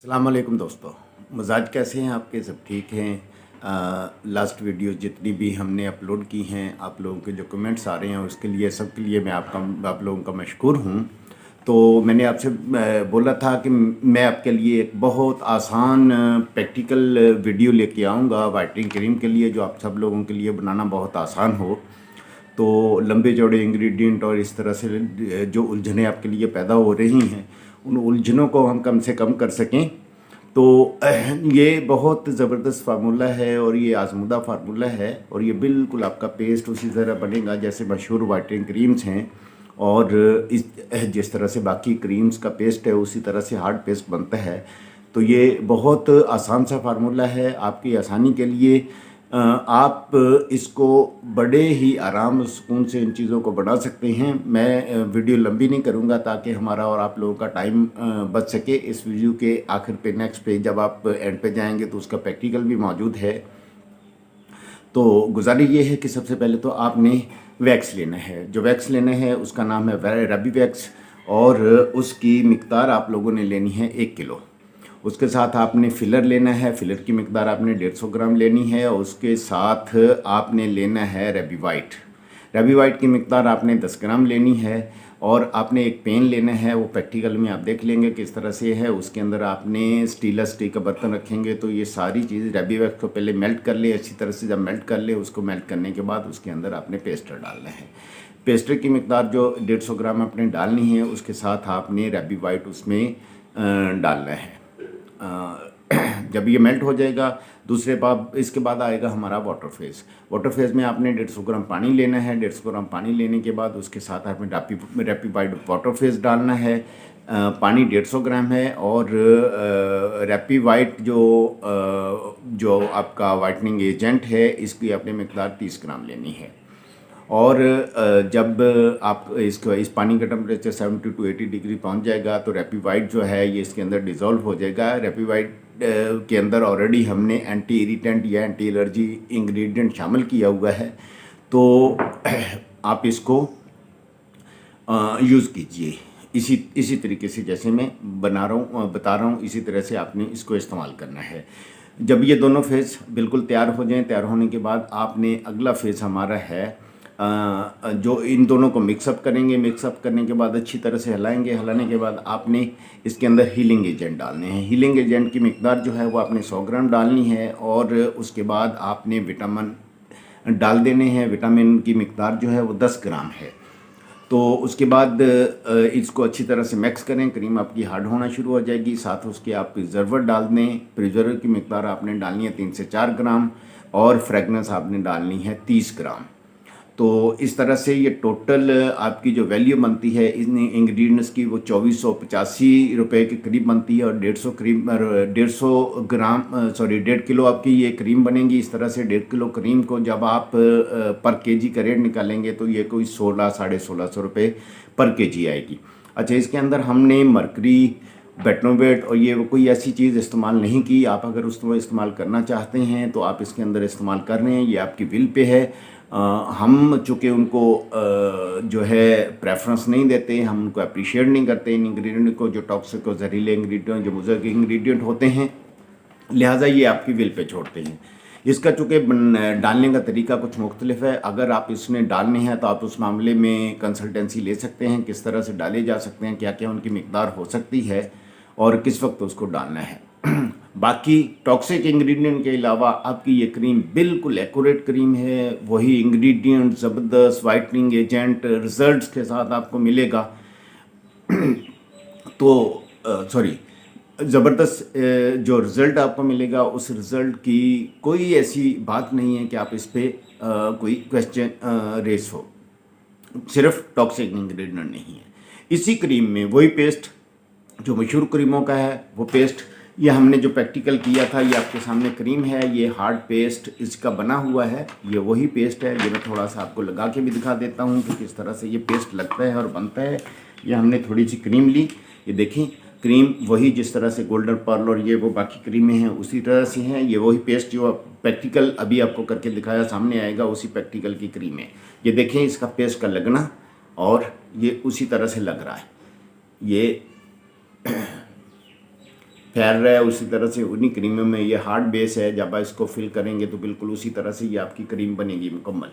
अस्सलाम वालेकुम दोस्तों। मज़ाज कैसे हैं आपके? सब ठीक हैं? लास्ट वीडियो जितनी भी हमने अपलोड की हैं, आप लोगों के जो कमेंट्स आ रहे हैं उसके लिए सबके लिए मैं आप लोगों का मशकूर हूँ। तो मैंने आपसे बोला था कि मैं आपके लिए एक बहुत आसान प्रैक्टिकल वीडियो लेके आऊँगा वाइटनिंग क्रीम के लिए, जो आप सब लोगों के लिए बनाना बहुत आसान हो। तो लंबे चौड़े इंग्रेडिएंट और इस तरह से जो उलझनें आपके लिए पैदा हो रही हैं, उन उलझनों को हम कम से कम कर सकें। तो ये बहुत ज़बरदस्त फार्मूला है और ये आज़मूदा फार्मूला है और ये बिल्कुल आपका पेस्ट उसी तरह बनेगा जैसे मशहूर वाइटनिंग क्रीम्स हैं। और इस जिस तरह से बाकी क्रीम्स का पेस्ट है उसी तरह से हार्ड पेस्ट बनता है। तो ये बहुत आसान सा फार्मूला है आपकी आसानी के लिए। आप इसको बड़े ही आराम और सुकून से इन चीज़ों को बना सकते हैं। मैं वीडियो लंबी नहीं करूंगा ताकि हमारा और आप लोगों का टाइम बच सके। इस वीडियो के आखिर पे नेक्स्ट पे जब आप एंड पे जाएंगे तो उसका प्रैक्टिकल भी मौजूद है। तो गुजारिश ये है कि सबसे पहले तो आपने वैक्स लेना है। जो वैक्स लेना है उसका नाम है रबी वैक्स और उसकी मिकदार आप लोगों ने लेनी है 1 किलो। उसके साथ आपने फिलर लेना है। फिलर की मिकदार आपने 150 ग्राम लेनी है और उसके साथ आपने लेना है रबी वाइट। रबी वाइट की मिकदार आपने 10 ग्राम लेनी है। और आपने एक पेन लेना है, वो प्रैक्टिकल में आप देख लेंगे किस तरह से है। उसके अंदर आपने स्टीलर स्टील का बर्तन रखेंगे तो ये सारी चीज़ रबी वैक्स को पहले मेल्ट कर ले अच्छी तरह से। जब मेल्ट कर ले उसको मेल्ट करने के बाद उसके अंदर आपने पेस्टर डालना है। पेस्टर की मिकदार जो 150 ग्राम आपने डालनी है, उसके साथ आपने रबी वाइट उसमें डालना है। जब ये मेल्ट हो जाएगा दूसरे बार इसके बाद आएगा हमारा वाटर फेस। वाटर फेस में आपने 150 ग्राम पानी लेना है। 150 ग्राम पानी लेने के बाद उसके साथ आपने रैपी वाइट वाटर फेस डालना है। पानी 150 ग्राम है और रैपी वाइट जो आपका वाइटनिंग एजेंट है इसकी आपने मिकदार 30 ग्राम लेनी है। और जब आप इस पानी का टेम्परेचर 70 to 80 डिग्री पहुंच जाएगा तो रैपी वाइट जो है ये इसके अंदर डिज़ोल्व हो जाएगा। रैपी वाइट के अंदर ऑलरेडी हमने एंटी इरिटेंट या एंटी एलर्जी इंग्रेडिएंट शामिल किया हुआ है। तो आप इसको यूज़ कीजिए इसी तरीके से जैसे मैं बता रहा हूँ इसी तरह से आपने इसको इस्तेमाल करना है। जब ये दोनों फेस बिल्कुल तैयार हो जाएं, तैयार होने के बाद आपने अगला फेस हमारा है जो इन दोनों को मिक्सअप करेंगे। मिक्सअप करने के बाद अच्छी तरह से हिलाएंगे। हिलाने के बाद आपने इसके अंदर हीलिंग एजेंट डालने हैं। हीलिंग एजेंट की मिकदार जो है वो आपने 100 ग्राम डालनी है और उसके बाद आपने विटामिन डाल देने हैं। विटामिन की मिकदार जो है वो 10 ग्राम है। तो उसके बाद इसको अच्छी तरह से मिक्स करें। क्रीम आपकी हार्ड होना शुरू हो जाएगी। साथ उसके आप प्रिजर्वर डाल दें। प्रिजर्वर की मिकदार आपने डालनी है 3 से 4 ग्राम और फ्रेगनेंस आपने डालनी है 30 ग्राम। तो इस तरह से ये टोटल आपकी जो वैल्यू बनती है इन इंग्रेडिएंट्स की वो 2485 रुपये के करीब बनती है। और 150 ग्राम 1.5 किलो आपकी ये क्रीम बनेगी। इस तरह से 1.5 किलो क्रीम को जब आप पर केजी का रेट निकालेंगे तो ये कोई 1600-1650 रुपये पर केजी आएगी। अच्छा, इसके अंदर हमने मरकरी, बेटनोवेट और ये कोई ऐसी चीज़ इस्तेमाल नहीं की। आप अगर उसको इस्तेमाल करना चाहते हैं तो आप इसके अंदर इस्तेमाल कर रहे हैं, ये आपकी विल पे है। हम चूँकि उनको जो है प्रेफरेंस नहीं देते, हम उनको अप्रिशिएट नहीं करते इन इंग्रेडिएंट को, जो टॉक्सिक और जहरीले इंग्रेडिएंट जो मुज़र के इंग्रेडिएंट होते हैं, लिहाजा ये आपकी विल पे छोड़ते हैं। इसका चूँकि डालने का तरीका कुछ मुख्तलिफ है। अगर आप इसमें डालने हैं तो आप उस मामले में कंसल्टेंसी ले सकते हैं, किस तरह से डाले जा सकते हैं, क्या क्या उनकी मिकदार हो सकती है और किस वक्त उसको डालना है। बाकी टॉक्सिक इंग्रेडिएंट के अलावा आपकी ये क्रीम बिल्कुल एक्यूरेट क्रीम है। वही इंग्रेडिएंट ज़बरदस्त वाइटनिंग एजेंट रिजल्ट्स के साथ आपको मिलेगा। तो सॉरी, ज़बरदस्त जो रिज़ल्ट आपको मिलेगा उस रिज़ल्ट की कोई ऐसी बात नहीं है कि आप इस पर कोई क्वेश्चन रेस हो। सिर्फ टॉक्सिक इंग्रेडिएंट नहीं है इसी क्रीम में। वही पेस्ट जो मशहूर क्रीमों का है वो पेस्ट, ये हमने जो प्रैक्टिकल किया था, ये आपके सामने क्रीम है। ये हार्ड पेस्ट इसका बना हुआ है, ये वही पेस्ट है। ये मैं थोड़ा सा आपको लगा के भी दिखा देता हूँ कि किस तरह से ये पेस्ट लगता है और बनता है। ये हमने थोड़ी सी क्रीम ली, ये देखें क्रीम वही जिस तरह से गोल्डन पर्ल और ये वो बाकी क्रीमें हैं उसी तरह से हैं। ये वही पेस्ट जो प्रैक्टिकल अभी आपको करके दिखाया सामने आएगा, उसी प्रैक्टिकल की क्रीम है। ये देखें इसका पेस्ट का लगना और ये उसी तरह से लग रहा है। ये फैल रहा है उसी तरह से उन्हीं क्रीमों में ये हार्ड बेस है, जब आप इसको फिल करेंगे तो बिल्कुल उसी तरह से ये आपकी क्रीम बनेगी मुकम्मल।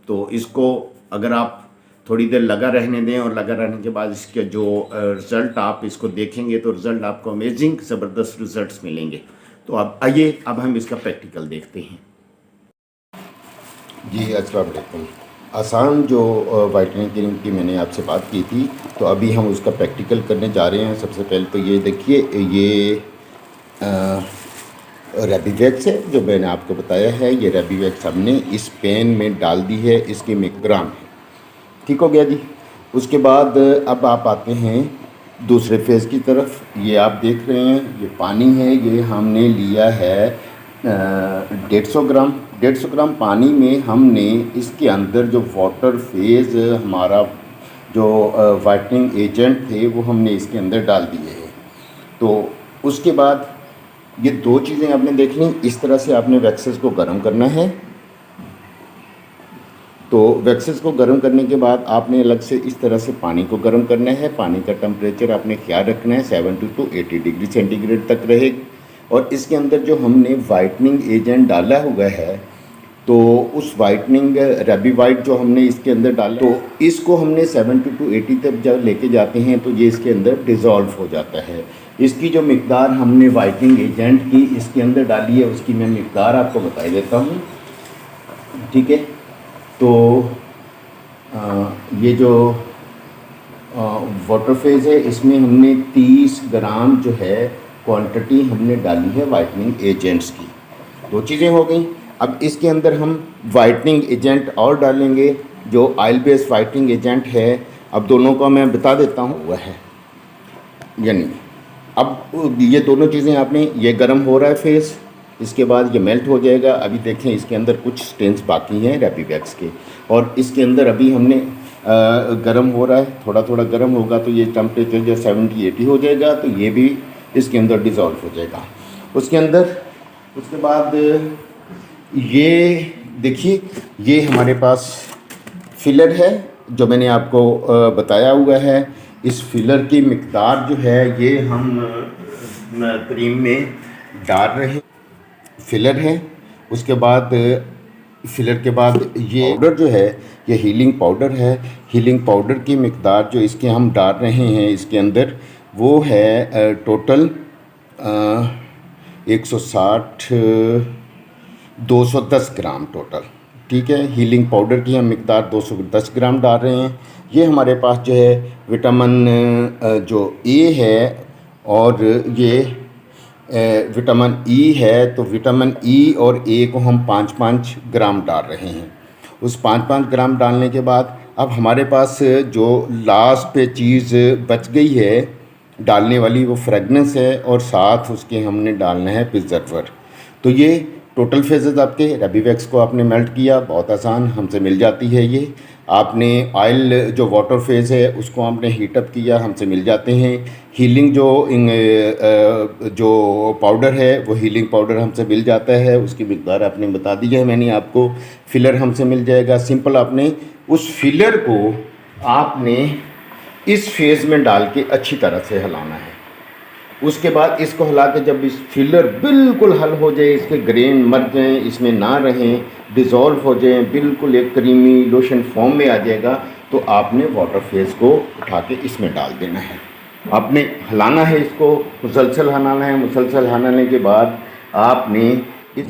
तो इसको अगर आप थोड़ी देर लगा रहने दें और लगा रहने के बाद इसके जो रिज़ल्ट आप इसको देखेंगे तो रिज़ल्ट आपको अमेजिंग ज़बरदस्त रिज़ल्ट्स मिलेंगे। तो अब आइए अब हम इसका प्रैक्टिकल देखते हैं। जी अस्सलाम वालेकुम। आसान जो वाइटनिंग क्रीम की मैंने आपसे बात की थी, तो अभी हम उसका प्रैक्टिकल करने जा रहे हैं। सबसे पहले तो ये देखिए, ये रेबीवैक्स है जो मैंने आपको बताया है। ये रेबीवैक्स हमने इस पैन में डाल दी है, इसकी मिकग्राम है। ठीक हो गया जी। उसके बाद अब आप आते हैं दूसरे फेज़ की तरफ। ये आप देख रहे हैं, ये पानी है, ये हमने लिया है 150 ग्राम पानी में हमने इसके अंदर जो वाटर फेज़ हमारा जो वाइटनिंग एजेंट थे वो हमने इसके अंदर डाल दिए हैं। तो उसके बाद ये दो चीज़ें आपने देख ली। इस तरह से आपने वैक्सेस को गर्म करना है। तो वैक्सेस को गर्म करने के बाद आपने अलग से इस तरह से पानी को गर्म करना है। पानी का टेम्परेचर आपने ख्याल रखना है 70 to 80 डिग्री सेंटीग्रेड तक रहे। और इसके अंदर जो हमने वाइटनिंग एजेंट डाला हुआ है, तो उस वाइटनिंग रेबी वाइट जो हमने इसके अंदर डाला, तो इसको हमने 70 to 80 तक जब लेके जाते हैं तो ये इसके अंदर डिज़ोल्व हो जाता है। इसकी जो मिकदार हमने वाइटनिंग एजेंट की इसके अंदर डाली है, उसकी मैं मिकदार आपको बता देता हूँ। ठीक है, तो ये जो वाटर फेज़ है इसमें हमने 30 ग्राम जो है क्वांटिटी हमने डाली है वाइटनिंग एजेंट्स की। दो चीज़ें हो गई। अब इसके अंदर हम वाइटनिंग एजेंट और डालेंगे जो ऑयल बेस्ड वाइटनिंग एजेंट है। अब दोनों का मैं बता देता हूँ वह है, यानी अब ये दोनों चीज़ें आपने, ये गर्म हो रहा है फेस, इसके बाद ये मेल्ट हो जाएगा। अभी देखें इसके अंदर कुछ स्टेन्स बाकी हैं रेबीवैक्स के, और इसके अंदर अभी हमने गर्म हो रहा है, थोड़ा थोड़ा गर्म होगा तो ये टेम्परेचर जो 70-80 हो जाएगा, तो ये भी इसके अंदर डिज़ोल्व हो जाएगा। उसके अंदर उसके बाद ये देखिए, ये हमारे पास फिलर है जो मैंने आपको बताया हुआ है। इस फिलर की मिकदार जो है ये हम क्रीम में डाल रहे हैं। फिलर है, उसके बाद फिलर के बाद ये पाउडर जो है ये हीलिंग पाउडर है। हीलिंग पाउडर की मिकदार जो इसके हम डाल रहे हैं इसके अंदर वो है टोटल 160 210 ग्राम टोटल। ठीक है, हीलिंग पाउडर की हम मिकदार 210 ग्राम डाल रहे हैं। ये हमारे पास जो है विटामिन जो ए है और ये विटामिन ई है, तो विटामिन ई और ए को हम 5-5 ग्राम डाल रहे हैं। उस 5-5 ग्राम डालने के बाद अब हमारे पास जो लास्ट पे चीज़ बच गई है डालने वाली वो फ्रेगनेंस है, और साथ उसके हमने डालना है प्रिजर्वर। तो ये टोटल फेजेस आपके रेबीवैक्स को आपने मेल्ट किया, बहुत आसान हमसे मिल जाती है ये। आपने ऑयल जो वाटर फेज़ है उसको आपने हीटअप किया, हमसे मिल जाते हैं। हीलिंग जो पाउडर है वो हीलिंग पाउडर हमसे मिल जाता है, उसकी मिकदार आपने बता दी है मैंने आपको। फिलर हमसे मिल जाएगा। सिंपल आपने उस फिलर को आपने इस फेज़ में डाल के अच्छी तरह से हिलाना है। उसके बाद इसको हिला के जब इस फिलर बिल्कुल हल हो जाए, इसके ग्रेन मर जाएं, इसमें ना रहें, डिज़ोल्व हो जाएं, बिल्कुल एक क्रीमी लोशन फॉर्म में आ जाएगा, तो आपने वाटर फेज़ को उठा के इसमें डाल देना है। आपने हिलाना है, इसको मुसलसल हिलाना है। मुसलसल हिलाने के बाद आपने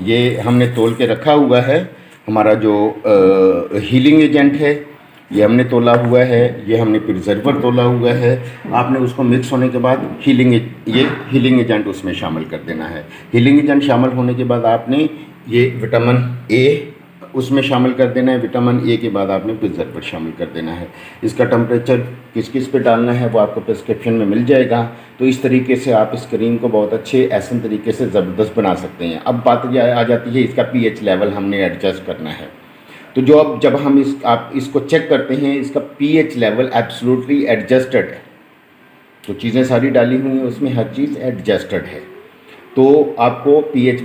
ये हमने तोल के रखा हुआ है हमारा जो हीलिंग एजेंट है, ये हमने तोला हुआ है, ये हमने प्रिजर्वर तोला हुआ है। आपने उसको मिक्स होने के बाद हीलिंग एजेंट उसमें शामिल कर देना है। हीलिंग एजेंट शामिल होने के बाद आपने ये विटामिन ए उसमें शामिल कर देना है। विटामिन ए के बाद आपने प्रिजर्वर शामिल कर देना है। इसका टेम्परेचर किस किस पे डालना है वो आपको प्रिस्क्रिप्शन में मिल जाएगा। तो इस तरीके से आप इस क्रीम को बहुत अच्छे ऐसे तरीके से ज़बरदस्त बना सकते हैं। अब बात ये आ जाती है इसका पीएच लेवल हमने एडजस्ट करना है। तो जब हम आप इसको चेक करते हैं, इसका पीएच लेवल एब्सोल्युटली एडजस्टेड है। तो चीज़ें सारी डाली हुई हैं उसमें, हर चीज़ एडजस्टेड है। तो आपको पीएच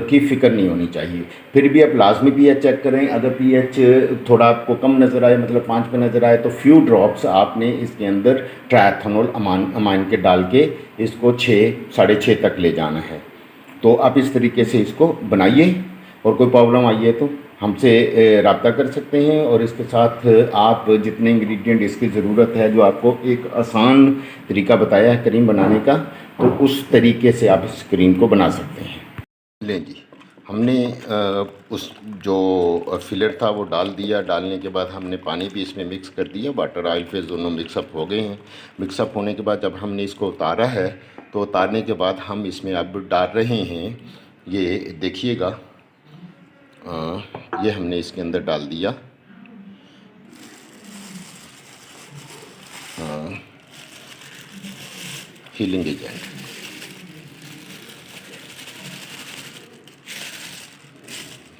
की फ़िक्र नहीं होनी चाहिए। फिर भी आप लाजमी पीएच चेक करें। अगर पीएच थोड़ा आपको कम नज़र आए, मतलब 5 पे नज़र आए, तो फ्यू ड्रॉप्स आपने इसके अंदर ट्राइएथानोल अमाइन के डाल के इसको 6 साढ़े 6 तक ले जाना है। तो आप इस तरीके से इसको बनाइए, और कोई प्रॉब्लम आई है तो हमसे रब्ता कर सकते हैं। और इसके साथ आप जितने इंग्रेडिएंट इसकी ज़रूरत है, जो आपको एक आसान तरीका बताया है करीम बनाने का, तो उस तरीके से आप इस करीम को बना सकते हैं। लें जी, हमने उस जो फिलर था वो डाल दिया। डालने के बाद हमने पानी भी इसमें मिक्स कर दिया। वाटर ऑयल फेस दोनों मिक्सअप हो गए हैं। मिक्सअप होने के बाद जब हमने इसको उतारा है, तो उतारने के बाद हम इसमें अब डाल रहे हैं, ये देखिएगा, ये हमने इसके अंदर डाल दिया हीलिंग एजेंट।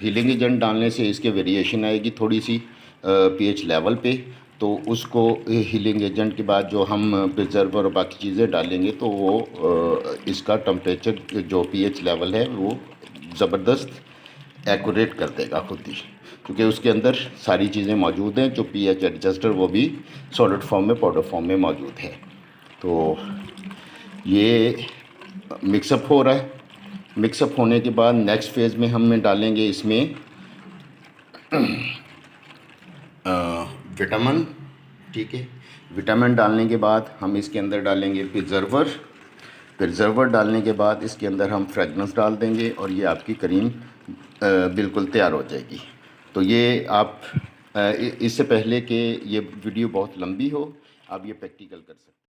हीलिंग एजेंट डालने से इसके वेरिएशन आएगी थोड़ी सी पीएच लेवल पे। तो उसको हीलिंग एजेंट के बाद जो हम प्रिजर्वर और बाकी चीज़ें डालेंगे, तो वो इसका टेम्परेचर जो पीएच लेवल है वो ज़बरदस्त एक्यूरेट कर देगा खुद ही, क्योंकि उसके अंदर सारी चीज़ें मौजूद हैं। जो पीएच एडजस्टर वो भी सॉलिड फॉर्म में, पाउडर फॉर्म में मौजूद है। तो ये मिक्सअप हो रहा है। मिक्सअप होने के बाद नेक्स्ट फेज़ में हम डालेंगे इसमें विटामिन। ठीक है, विटामिन डालने के बाद हम इसके अंदर डालेंगे प्रिजर्वर डालने के बाद इसके अंदर हम फ्रेगनेंस डाल देंगे, और ये आपकी करीम बिल्कुल तैयार हो जाएगी। तो ये आप इससे पहले कि ये वीडियो बहुत लंबी हो, आप ये प्रैक्टिकल कर सकते हैं।